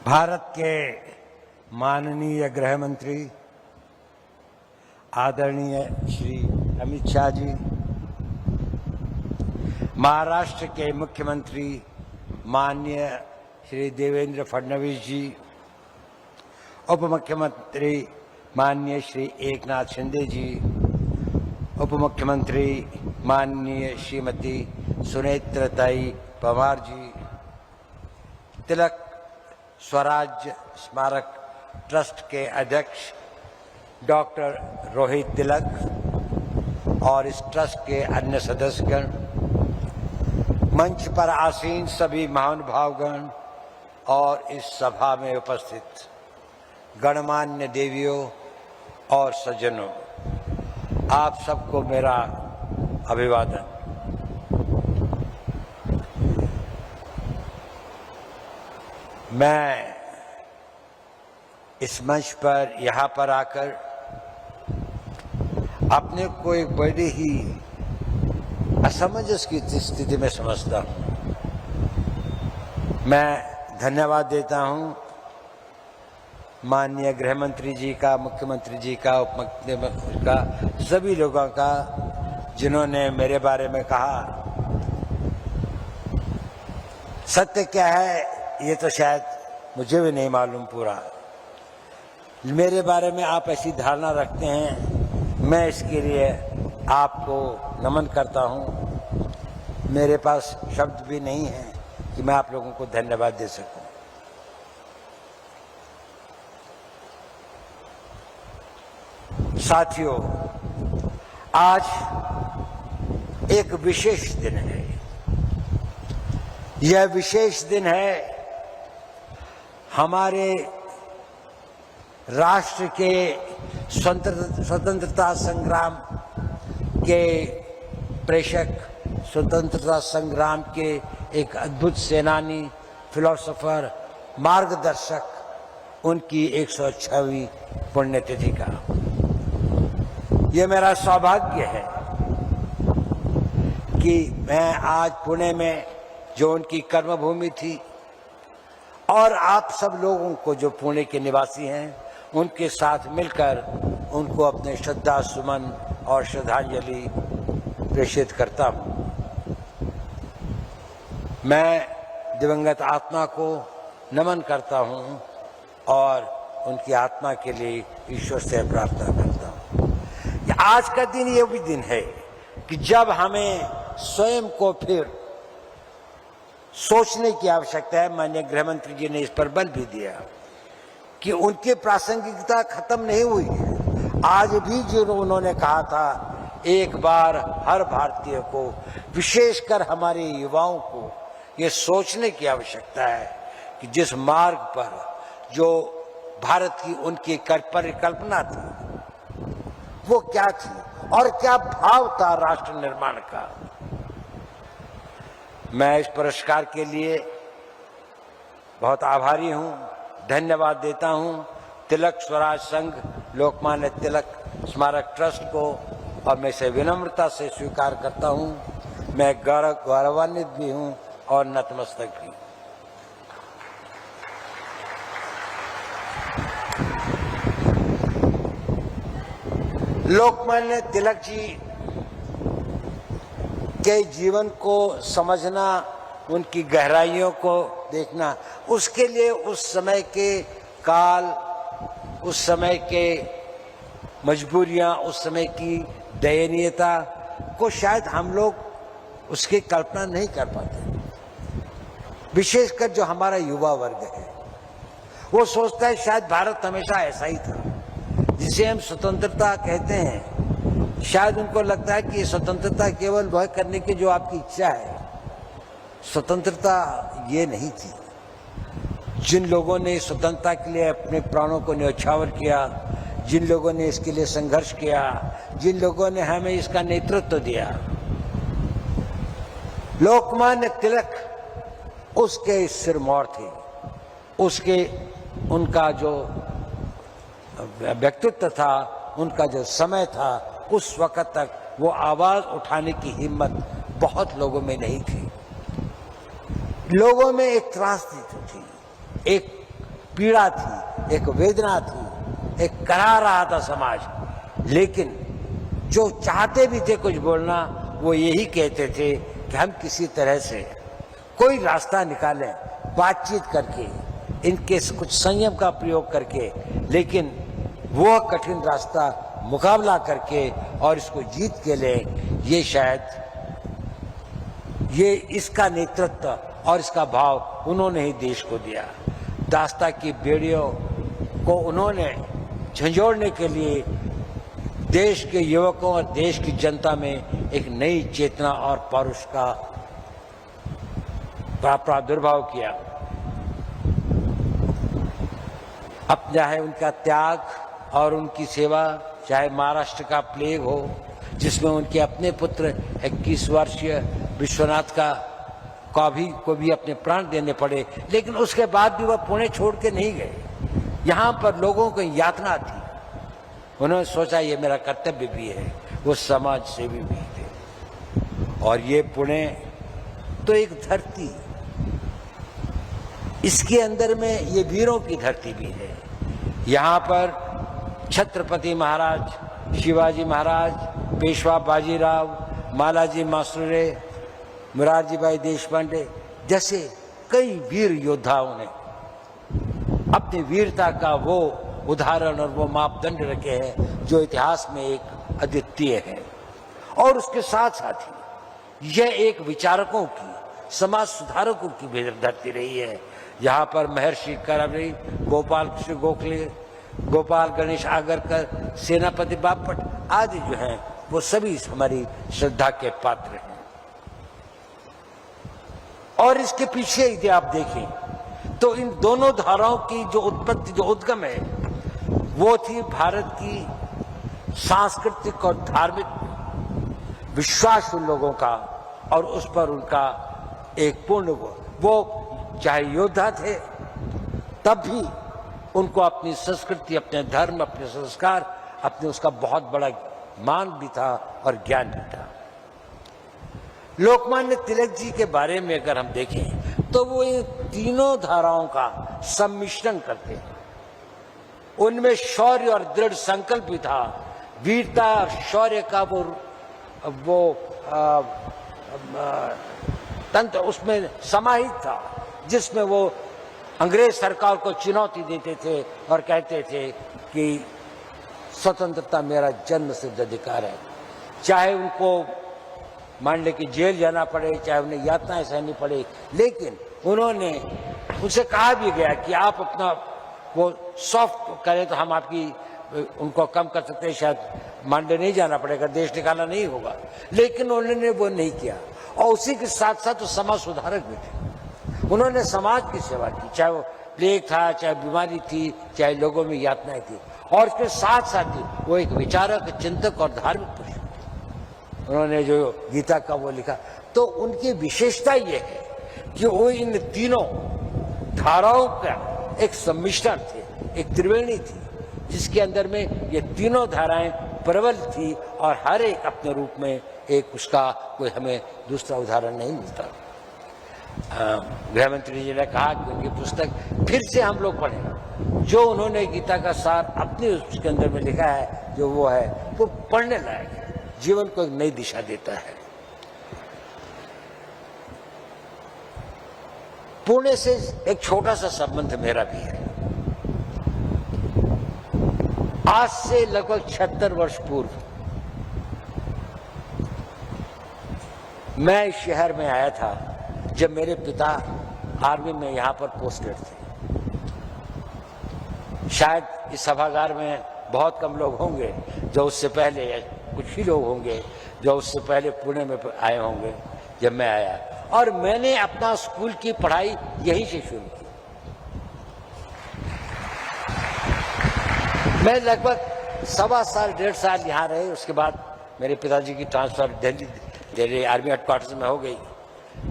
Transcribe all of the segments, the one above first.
भारत के माननीय गृह मंत्री आदरणीय श्री अमित शाह जी, महाराष्ट्र के मुख्यमंत्री माननीय श्री देवेंद्र फडणवीस जी, उप मुख्यमंत्री माननीय श्री एकनाथ शिंदे जी, उप मुख्यमंत्री माननीय श्रीमती सुनेत्रताई पवार जी, तिलक स्वराज स्मारक ट्रस्ट के अध्यक्ष डॉक्टर रोहित तिलक और इस ट्रस्ट के अन्य सदस्यगण, मंच पर आसीन सभी महानुभावगण और इस सभा में उपस्थित गणमान्य देवियों और सज्जनों, आप सबको मेरा अभिवादन। मैं इस मंच पर यहाँ पर आकर अपने को एक बड़ी ही असमंजस की स्थिति में समझता हूँ। मैं धन्यवाद देता हूँ माननीय गृह मंत्री जी का, मुख्यमंत्री जी का, उप मुख्यमंत्री का, सभी लोगों का जिन्होंने मेरे बारे में कहा। सत्य क्या है ये तो शायद मुझे भी नहीं मालूम पूरा। मेरे बारे में आप ऐसी धारणा रखते हैं, मैं इसके लिए आपको नमन करता हूं। मेरे पास शब्द भी नहीं है कि मैं आप लोगों को धन्यवाद दे सकूं। साथियों, आज एक विशेष दिन है। यह विशेष दिन है हमारे राष्ट्र के स्वतंत्रता संग्राम के प्रेषक, स्वतंत्रता संग्राम के एक अद्भुत सेनानी, फिलोसोफर, मार्गदर्शक, उनकी 106वीं पुण्यतिथि का। यह मेरा सौभाग्य है कि मैं आज पुणे में, जो उनकी कर्मभूमि थी, और आप सब लोगों को जो पुणे के निवासी हैं, उनके साथ मिलकर उनको अपने श्रद्धा सुमन और श्रद्धांजलि प्रेषित करता हूं। मैं दिवंगत आत्मा को नमन करता हूं और उनकी आत्मा के लिए ईश्वर से प्रार्थना करता हूं। आज का दिन ये भी दिन है कि जब हमें स्वयं को फिर सोचने की आवश्यकता है। माननीय गृह मंत्री जी ने इस पर बल भी दिया कि उनकी प्रासंगिकता खत्म नहीं हुई है। आज भी जो उन्होंने कहा था, एक बार हर भारतीय को, विशेषकर हमारे युवाओं को, ये सोचने की आवश्यकता है कि जिस मार्ग पर जो भारत की उनकी परिकल्पना थी, वो क्या थी और क्या भाव था राष्ट्र निर्माण का। मैं इस पुरस्कार के लिए बहुत आभारी हूं, धन्यवाद देता हूं तिलक स्वराज संघ, लोकमान्य तिलक स्मारक ट्रस्ट को, और मैं इसे विनम्रता से स्वीकार करता हूं। मैं गौरवान्वित भी हूं और नतमस्तक भी। लोकमान्य तिलक जी के जीवन को समझना, उनकी गहराइयों को देखना, उसके लिए उस समय के काल, उस समय के मजबूरियां, उस समय की दयनीयता को शायद हम लोग उसकी कल्पना नहीं कर पाते। विशेषकर जो हमारा युवा वर्ग है, वो सोचता है शायद भारत हमेशा ऐसा ही था, जिसे हम स्वतंत्रता कहते हैं। शायद उनको लगता है कि स्वतंत्रता केवल वह करने की जो आपकी इच्छा है। स्वतंत्रता ये नहीं थी। जिन लोगों ने स्वतंत्रता के लिए अपने प्राणों को न्यौछावर किया, जिन लोगों ने इसके लिए संघर्ष किया, जिन लोगों ने हमें इसका नेतृत्व दिया, लोकमान्य तिलक उसके सिरमौर थे। उसके, उनका जो व्यक्तित्व था, उनका जो समय था, उस वक्त तक वो आवाज उठाने की हिम्मत बहुत लोगों में नहीं थी। लोगों में एक त्रासदी थी, एक पीड़ा थी, एक वेदना थी, एक करा रहा था समाज। लेकिन जो चाहते भी थे कुछ बोलना, वो यही कहते थे कि हम किसी तरह से कोई रास्ता निकालें, बातचीत करके, इनके कुछ संयम का प्रयोग करके, लेकिन वो कठिन रास्ता मुकाबला करके और इसको जीत के ले। ये शायद ये इसका नेतृत्व और इसका भाव उन्होंने ही देश को दिया। दास्ता की बेड़ियों को उन्होंने झंझोड़ने के लिए देश के युवकों और देश की जनता में एक नई चेतना और पौरुष का प्रादुर्भाव किया। अब चाहे उनका त्याग और उनकी सेवा, चाहे महाराष्ट्र का प्लेग हो जिसमें उनके अपने पुत्र 21 वर्षीय विश्वनाथ को भी अपने प्राण देने पड़े, लेकिन उसके बाद भी वह पुणे छोड़ के नहीं गए। यहाँ पर लोगों को यातना थी, उन्होंने सोचा ये मेरा कर्तव्य भी है, वो समाज सेवी भी थे। और ये पुणे तो एक धरती, इसके अंदर में ये वीरों की धरती भी है। यहाँ पर छत्रपति महाराज, शिवाजी महाराज, पेशवा बाजीराव, मालाजी मासुरे, मुरारजी भाई देशपांडे जैसे कई वीर योद्धाओं ने अपनी वीरता का वो उदाहरण और वो मापदंड रखे हैं जो इतिहास में एक अद्वितीय है। और उसके साथ साथ ही यह एक विचारकों की, समाज सुधारकों की भी धरती रही है। यहाँ पर महर्षि करमरी, गोपाल कृष्ण गोखले, गोपाल गणेश आगरकर, सेनापति बापट आदि जो हैं वो सभी हमारी श्रद्धा के पात्र हैं। और इसके पीछे यदि आप देखें तो इन दोनों धाराओं की जो उत्पत्ति, जो उद्गम है, वो थी भारत की सांस्कृतिक और धार्मिक विश्वास उन लोगों का, और उस पर उनका एक पूर्ण वो चाहे योद्धा थे तब भी उनको अपनी संस्कृति, अपने धर्म, अपने संस्कार, अपने उसका बहुत बड़ा मान भी था और ज्ञान भी था। लोकमान्य तिलक जी के बारे में अगर हम देखें तो वो इन तीनों धाराओं का सम्मिश्रण करते हैं। उनमें शौर्य और दृढ़ संकल्प भी था, वीरता और शौर्य का वो तंत्र उसमें समाहित था, जिसमें वो अंग्रेज सरकार को चुनौती देते थे और कहते थे कि स्वतंत्रता मेरा जन्म सिद्ध अधिकार है। चाहे उनको मान ले कि जेल जाना पड़े, चाहे उन्हें यातनाएं सहनी पड़े, लेकिन उन्होंने उनसे कहा भी गया कि आप अपना वो सॉफ्ट करें तो हम आपकी उनको कम कर सकते हैं, शायद मांडे नहीं जाना पड़ेगा, देश निकालना नहीं होगा, लेकिन उन्होंने वो नहीं किया। और उसी के साथ साथ तो समाज सुधारक भी थे, उन्होंने समाज की सेवा की, चाहे वो प्लेग था, चाहे बीमारी थी, चाहे लोगों में यातनाएं थी। और इसके साथ साथ ही वो एक विचारक, चिंतक और धार्मिक पुरुष थे। उन्होंने जो गीता का वो लिखा, तो उनकी विशेषता ये है कि वो इन तीनों धाराओं का एक सम्मिश्रण थे, एक त्रिवेणी थी, जिसके अंदर में ये तीनों धाराएं प्रबल थी और हर एक अपने रूप में एक उसका कोई हमें दूसरा उदाहरण नहीं मिलता। गृहमंत्री जी ने कहा कि उनकी पुस्तक फिर से हम लोग पढ़ें, जो उन्होंने गीता का सार अपने उसके अंदर में लिखा है, जो वो है वो पढ़ने लायक है, जीवन को एक नई दिशा देता है। पुणे से एक छोटा सा संबंध मेरा भी है। आज से लगभग 76 वर्ष पूर्व मैं इस शहर में आया था, जब मेरे पिता आर्मी में यहाँ पर पोस्टेड थे। शायद इस सभागार में बहुत कम लोग होंगे जो उससे पहले, कुछ ही लोग होंगे जो उससे पहले पुणे में आए होंगे जब मैं आया, और मैंने अपना स्कूल की पढ़ाई यहीं से शुरू की। मैं लगभग 1.25 साल 1.5 साल यहाँ रहे, उसके बाद मेरे पिताजी की ट्रांसफर दिल्ली आर्मी हेडक्वार्टर्स में हो गई,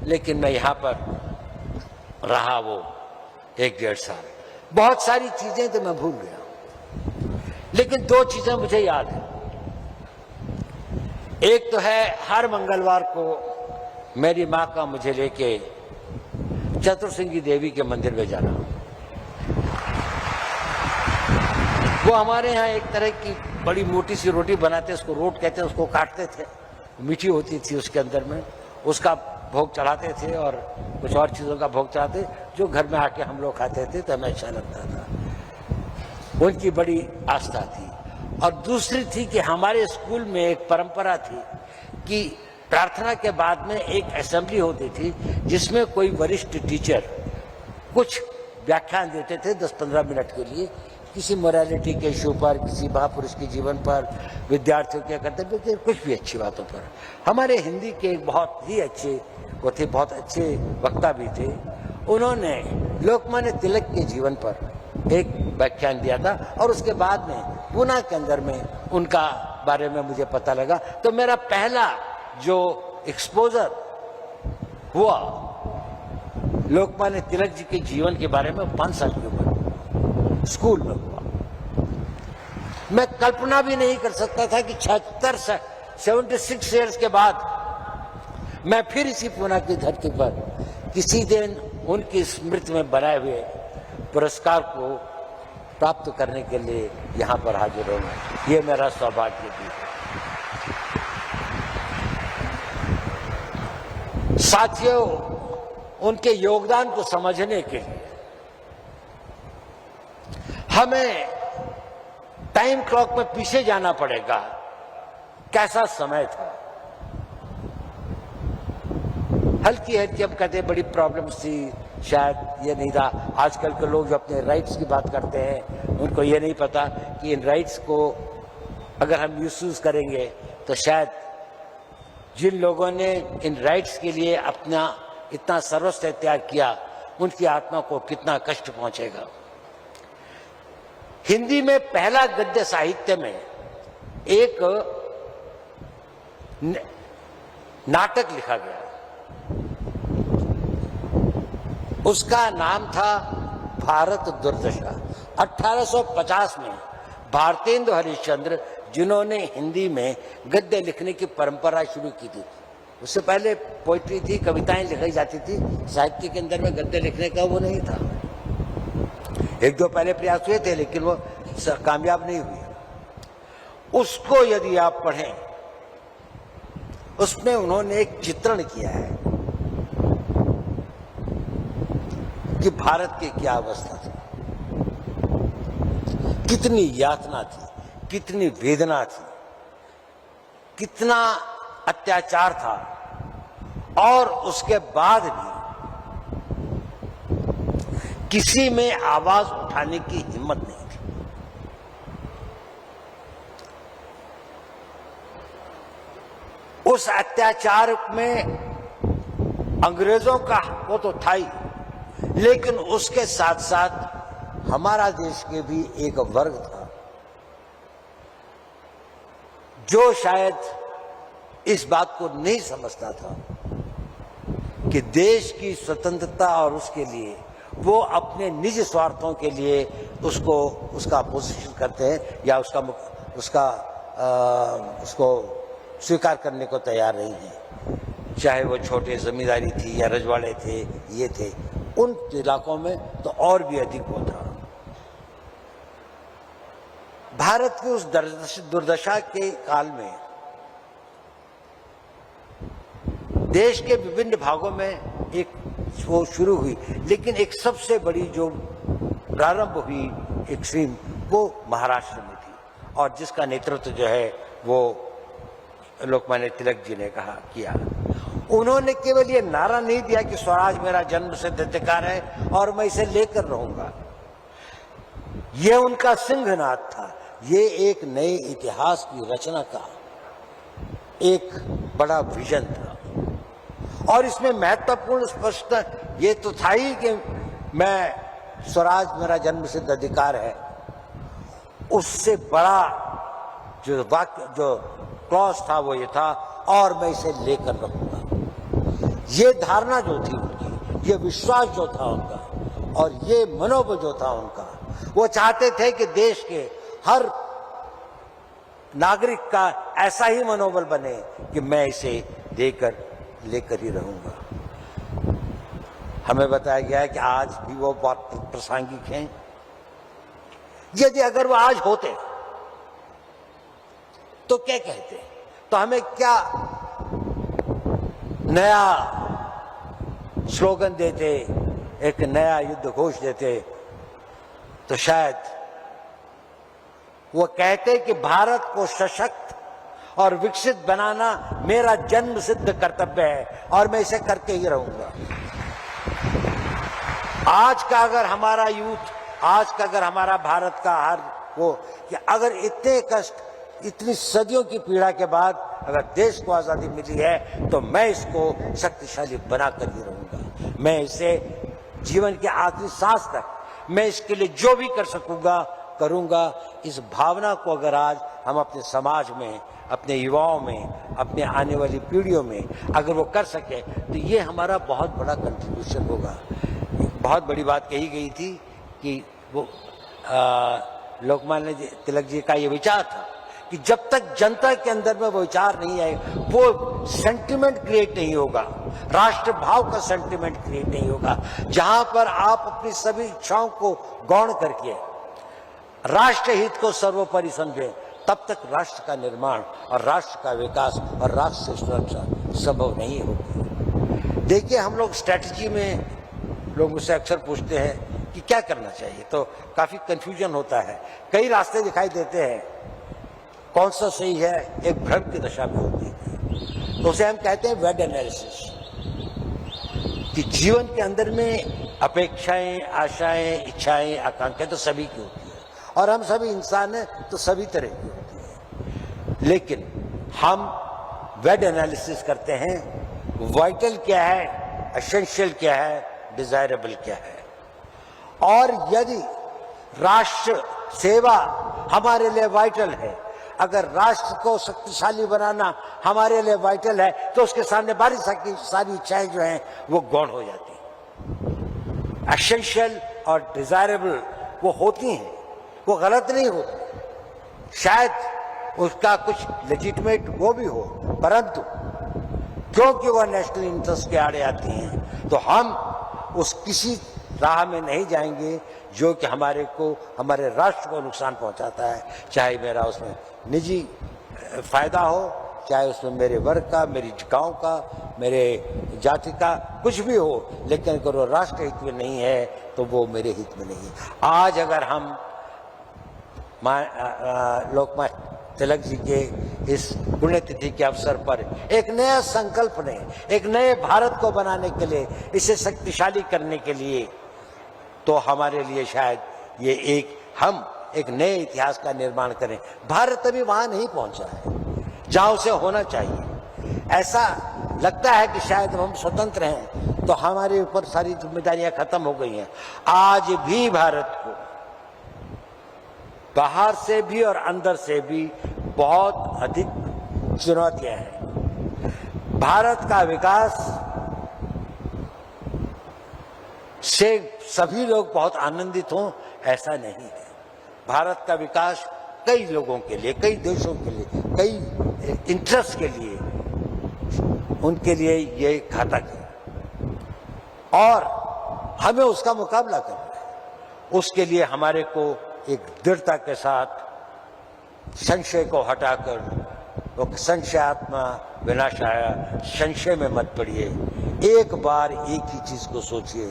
लेकिन मैं यहाँ पर रहा वो 1-1.5 साल। बहुत सारी चीजें तो मैं भूल गया, लेकिन 2 चीजें मुझे याद है। एक तो है हर मंगलवार को मेरी माँ का मुझे लेके चतुर्सिंगी देवी के मंदिर में जाना। वो हमारे यहाँ एक तरह की बड़ी मोटी सी रोटी बनाते, उसको रोट कहते हैं, उसको काटते थे, मीठी होती थी उसके अंदर में, उसका भोग चढ़ाते थे और कुछ और चीज़ों का भोग चढ़ाते, जो घर में आके हम लोग खाते थे तो हमें अच्छा लगता था। उनकी बड़ी आस्था थी। और दूसरी थी कि हमारे स्कूल में एक परंपरा थी कि प्रार्थना के बाद में एक असेंबली होती थी जिसमें कोई वरिष्ठ टीचर कुछ व्याख्यान देते थे 10-15 मिनट के लिए, किसी मोरालिटी के इशू पर, किसी महापुरुष के जीवन पर, विद्यार्थियों के कर्तव्य के, कुछ भी अच्छी बातों पर। हमारे हिंदी के एक बहुत ही अच्छे वो थे, बहुत अच्छे वक्ता भी थे, उन्होंने लोकमान्य तिलक के जीवन पर एक व्याख्यान दिया था और उसके बाद में पूना के अंदर में उनका बारे में मुझे पता लगा। तो मेरा पहला जो एक्सपोजर हुआ लोकमान्य तिलक जी के जीवन के बारे में 5 साल की उम्र स्कूल में हुआ। मैं कल्पना भी नहीं कर सकता था कि 76 ईयर्स के बाद मैं फिर इसी पूना की धरती पर किसी दिन उनकी स्मृति में बनाए हुए पुरस्कार को प्राप्त करने के लिए यहाँ पर हाजिर हूँ। ये मेरा सौभाग्य भी है। साथियों, उनके योगदान को समझने के लिए हमें टाइम क्लॉक में पीछे जाना पड़ेगा। कैसा समय था, हल्की हल्की, अब कहते बड़ी प्रॉब्लम्स थी, शायद ये नहीं था। आजकल के लोग जो अपने राइट्स की बात करते हैं उनको ये नहीं पता कि इन राइट्स को अगर हम मिसयूज करेंगे तो शायद जिन लोगों ने इन राइट्स के लिए अपना इतना सर्वस्व त्याग किया उनकी आत्मा को कितना कष्ट पहुंचेगा। हिंदी में पहला गद्य साहित्य में एक नाटक लिखा गया, उसका नाम था भारत दुर्दशा। 1850 में भारतेंदु हरिश्चंद्र, जिन्होंने हिंदी में गद्य लिखने की परंपरा शुरू की थी, उससे पहले पोइट्री थी, कविताएं लिखी जाती थी, साहित्य के अंदर में गद्य लिखने का वो नहीं था। 1-2 पहले प्रयास हुए थे लेकिन वो कामयाब नहीं हुए। उसको यदि आप पढ़ें, उसमें उन्होंने एक चित्रण किया है कि भारत की क्या अवस्था थी, कितनी यातना थी, कितनी वेदना थी, कितना अत्याचार था, और उसके बाद भी किसी में आवाज उठाने की हिम्मत नहीं थी। उस अत्याचार में अंग्रेजों का वो तो था ही, लेकिन उसके साथ साथ हमारा देश के भी एक वर्ग था जो शायद इस बात को नहीं समझता था कि देश की स्वतंत्रता और उसके लिए वो अपने निजी स्वार्थों के लिए उसका अपोजिशन करते हैं या उसको स्वीकार करने को तैयार नहीं है। चाहे वो छोटे जमींदारी थी या रजवाड़े थे, ये थे, उन इलाकों में तो और भी अधिक वो था। भारत की उस दुर्दशा के काल में देश के विभिन्न भागों में एक वो शुरू हुई, लेकिन एक सबसे बड़ी जो प्रारंभ हुई एक स्ट्रीम वो महाराष्ट्र में थी, और जिसका नेतृत्व जो है वो लोकमान्य तिलक जी ने किया। उन्होंने केवल ये नारा नहीं दिया कि स्वराज मेरा जन्म सिद्ध अधिकार है और मैं इसे लेकर रहूंगा, ये उनका सिंहनाद था। ये एक नए इतिहास की रचना का एक बड़ा विजन था, और इसमें महत्वपूर्ण स्पष्ट ये तो था ही कि मैं स्वराज मेरा जन्म सिद्ध अधिकार है, उससे बड़ा जो वाक्य जो क्लॉज था वो ये था, और मैं इसे लेकर रहूंगा। ये धारणा जो थी उनकी, ये विश्वास जो था उनका, और ये मनोबल जो था उनका, वो चाहते थे कि देश के हर नागरिक का ऐसा ही मनोबल बने कि मैं इसे लेकर ही रहूंगा। हमें बताया गया है कि आज भी वो बहुत प्रासंगिक हैं यदि अगर वो आज होते तो क्या कहते, तो हमें क्या नया स्लोगन देते, एक नया युद्ध घोष देते, तो शायद वो कहते कि भारत को सशक्त और विकसित बनाना मेरा जन्म सिद्ध कर्तव्य है और मैं इसे करके ही रहूंगा। आज का अगर हमारा यूथ, आज का अगर हमारा भारत का हर वो कि अगर इतने कष्ट, इतनी सदियों की पीड़ा के बाद अगर देश को आजादी मिली है तो मैं इसको शक्तिशाली बनाकर ही रहूंगा। मैं इसे जीवन के आखिरी सांस तक मैं इसके लिए जो भी कर सकूंगा करूंगा। इस भावना को अगर आज हम अपने समाज में, अपने युवाओं में, अपने आने वाली पीढ़ियों में अगर वो कर सके तो ये हमारा बहुत बड़ा कंट्रीब्यूशन होगा। बहुत बड़ी बात कही गई थी कि वो लोकमान्य तिलक जी का ये विचार था कि जब तक जनता के अंदर में वो विचार नहीं आए, वो सेंटिमेंट क्रिएट नहीं होगा, राष्ट्र भाव का सेंटिमेंट क्रिएट नहीं होगा, जहां पर आप अपनी सभी इच्छाओं को गौण करके राष्ट्र हित को सर्वोपरि समझें, तब तक राष्ट्र का निर्माण और राष्ट्र का विकास और राष्ट्र की सुरक्षा संभव नहीं होगी। देखिए, हम लोग स्ट्रैटेजी में लोग मुझसे अक्सर पूछते हैं कि क्या करना चाहिए, तो काफी कंफ्यूजन होता है, कई रास्ते दिखाई देते हैं, कौन सा सही है, एक भ्रम की दशा में होती है। तो उसे हम कहते हैं वेड एनालिसिस, कि जीवन के अंदर में अपेक्षाएं, आशाएं, इच्छाएं, आकांक्षाएं तो सभी की होती है और हम सभी इंसान हैं तो सभी तरह की होती है, लेकिन हम वेड एनालिसिस करते हैं, वाइटल क्या है, एसेंशियल क्या है, डिजायरेबल क्या है। और यदि राष्ट्र सेवा हमारे लिए वाइटल है, अगर राष्ट्र को शक्तिशाली बनाना हमारे लिए वाइटल है, तो उसके सामने सारी इच्छाएं जो हैं वो गौण हो जाती हैं। एसेंशियल और डिजायरेबल वो होती हैं, वो गलत नहीं होती, शायद उसका कुछ लेजिटिमेट वो भी हो, परंतु क्योंकि वह नेशनल इंटरेस्ट के आड़े आती हैं तो हम उस किसी राह में नहीं जाएंगे जो कि हमारे राष्ट्र को नुकसान पहुंचाता है, चाहे मेरा उसमें निजी फायदा हो, चाहे उसमें मेरे वर्ग का, मेरी गांव का, मेरे जाति का कुछ भी हो, लेकिन अगर वो राष्ट्र हित में नहीं है तो वो मेरे हित में नहीं है। आज अगर हम लोकमान्य तिलक जी के इस पुण्यतिथि के अवसर पर एक नया संकल्प ने, एक नए भारत को बनाने के लिए, इसे शक्तिशाली करने के लिए, तो हमारे लिए शायद ये हम एक नए इतिहास का निर्माण करें। भारत अभी वहां नहीं पहुंचा है जहां उसे होना चाहिए। ऐसा लगता है कि शायद हम स्वतंत्र हैं तो हमारे ऊपर सारी जिम्मेदारियां खत्म हो गई हैं। आज भी भारत को बाहर से भी और अंदर से भी बहुत अधिक चुनौतियां हैं। भारत का विकास से सभी लोग बहुत आनंदित हों ऐसा नहीं है। भारत का विकास कई लोगों के लिए, कई देशों के लिए, कई इंटरेस्ट के लिए, उनके लिए ये घातक है और हमें उसका मुकाबला करना है। उसके लिए हमारे को एक दृढ़ता के साथ संशय को हटाकर, तो संशयात्मा विनाशाय, संशय में मत पड़िए, एक बार एक ही चीज को सोचिए,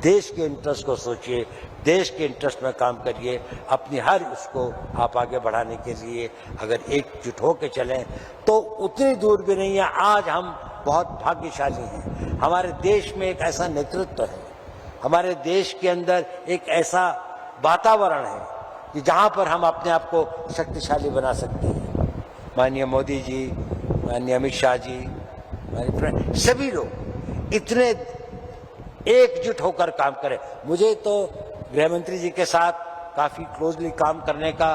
देश के इंटरेस्ट को सोचिए, देश के इंटरेस्ट में काम करिए, अपनी हर उसको आप आगे बढ़ाने के लिए अगर एकजुट होकर चलें तो उतनी दूर भी नहीं है। आज हम बहुत भाग्यशाली हैं, हमारे देश में एक ऐसा नेतृत्व है, हमारे देश के अंदर एक ऐसा वातावरण है कि जहां पर हम अपने आप को शक्तिशाली बना सकते हैं। माननीय मोदी जी, माननीय अमित शाह जी, सभी लोग इतने एकजुट होकर काम करें। मुझे तो गृह मंत्री जी के साथ काफी क्लोजली काम करने का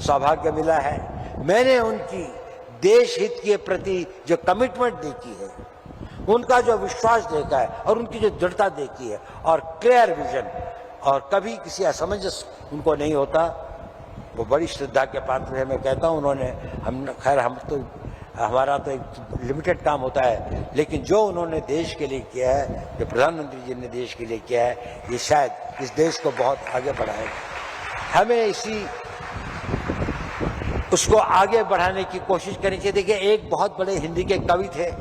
सौभाग्य मिला है। मैंने उनकी देश हित के प्रति जो कमिटमेंट देखी है, उनका जो विश्वास देखा है और उनकी जो दृढ़ता देखी है और क्लियर विजन, और कभी किसी असमंजस उनको नहीं होता, वो बड़ी श्रद्धा के पात्र है। मैं कहता हूँ उन्होंने हमारा तो एक लिमिटेड काम होता है, लेकिन जो उन्होंने देश के लिए किया है, जो प्रधानमंत्री जी ने देश के लिए किया है, ये शायद इस देश को बहुत आगे बढ़ाएगा। हमें इसी उसको आगे बढ़ाने की कोशिश करनी चाहिए। देखिए, एक बहुत बड़े हिंदी के कवि थे,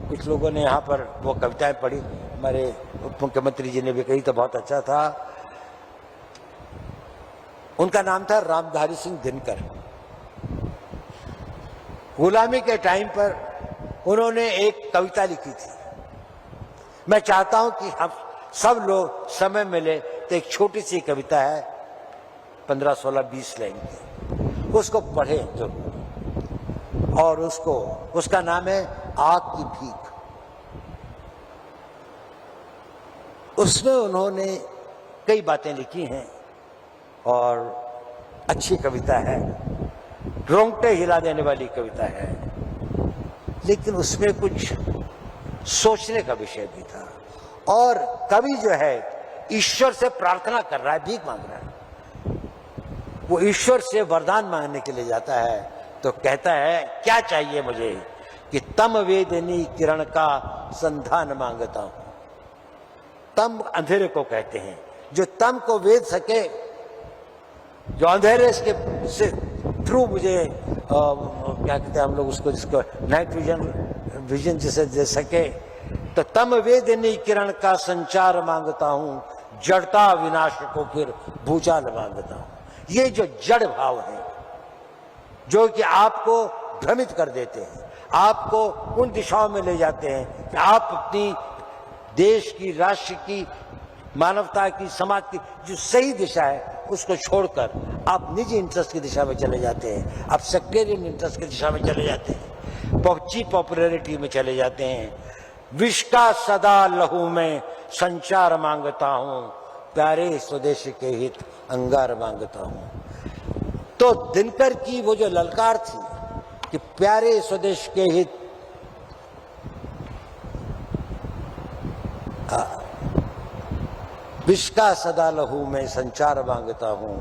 कुछ लोगों ने यहाँ पर वो कविताएं पढ़ी, हमारे उप मुख्यमंत्री जी ने भी कही, तो बहुत अच्छा था। उनका नाम था रामधारी सिंह दिनकर। गुलामी के टाइम पर उन्होंने एक कविता लिखी थी। मैं चाहता हूं कि हम सब लोग समय मिले तो एक छोटी सी कविता है, 15, 16, 20 लाइन की, उसको पढ़े जरूर। और उसका नाम है आग की भीख। उसमें उन्होंने कई बातें लिखी हैं और अच्छी कविता है, रोंगटे हिला देने वाली कविता है, लेकिन उसमें कुछ सोचने का विषय भी था। और कवि जो है ईश्वर से प्रार्थना कर रहा है, भीख मांग रहा है। वो ईश्वर से वरदान मांगने के लिए जाता है, तो कहता है क्या चाहिए मुझे, कि तम वेदनी किरण का संधान मांगता हूं। तम अंधेरे को कहते हैं, जो तम को वेद सके, जो अंधेरे से थ्रू मुझे क्या कहते हैं हम लोग उसको, जिसको नाइट विजन जिसे दे सके, तो तम वेदनी किरण का संचार मांगता हूं, जड़ता विनाश को फिर भूचाल मांगता हूं। ये जो जड़ भाव है, जो कि आपको भ्रमित कर देते हैं, आपको उन दिशाओं में ले जाते हैं कि आप अपनी देश की, राष्ट्र की, मानवता की, समाज की जो सही दिशा है उसको छोड़कर आप निजी इंटरेस्ट की दिशा में चले जाते हैं, आप सेक्टेरियन इंटरेस्ट की दिशा में चले जाते हैं, पॉपुलैरिटी में चले जाते हैं। विष का सदा लहू में संचार मांगता हूं, प्यारे स्वदेश के हित अंगार मांगता हूं। तो दिनकर की वो जो ललकार थी कि प्यारे स्वदेश के हित, विष का सदा लहू में संचार मांगता हूं,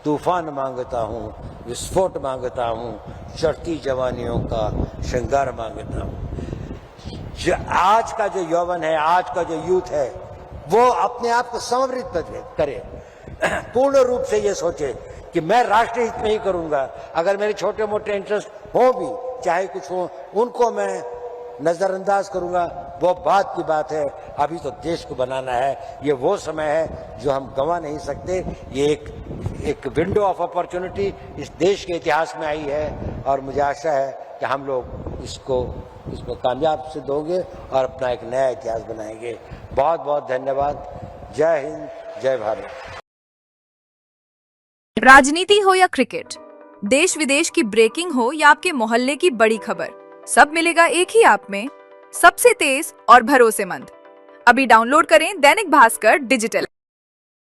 तूफान मांगता हूं, विस्फोट मांगता हूं, चढ़ती जवानियों का श्रृंगार मांगता हूं। आज का जो यौवन है, आज का जो यूथ है, वो अपने आप को समर्पित करे, पूर्ण रूप से ये सोचे कि मैं राष्ट्र हित में ही करूंगा। अगर मेरे छोटे मोटे इंटरेस्ट हो भी, चाहे कुछ हो, उनको मैं नजरअंदाज करूंगा, वो बात की बात है। अभी तो देश को बनाना है, ये वो समय है जो हम गंवा नहीं सकते। ये एक विंडो ऑफ अपॉर्चुनिटी इस देश के इतिहास में आई है और मुझे आशा है कि हम लोग इसको कामयाब सिद्ध होंगे और अपना एक नया इतिहास बनाएंगे। बहुत बहुत धन्यवाद। जय हिंद, जय भारत। राजनीति हो या क्रिकेट, देश विदेश की ब्रेकिंग हो या आपके मोहल्ले की बड़ी खबर, सब मिलेगा एक ही ऐप में, सबसे तेज और भरोसेमंद। अभी डाउनलोड करें दैनिक भास्कर डिजिटल।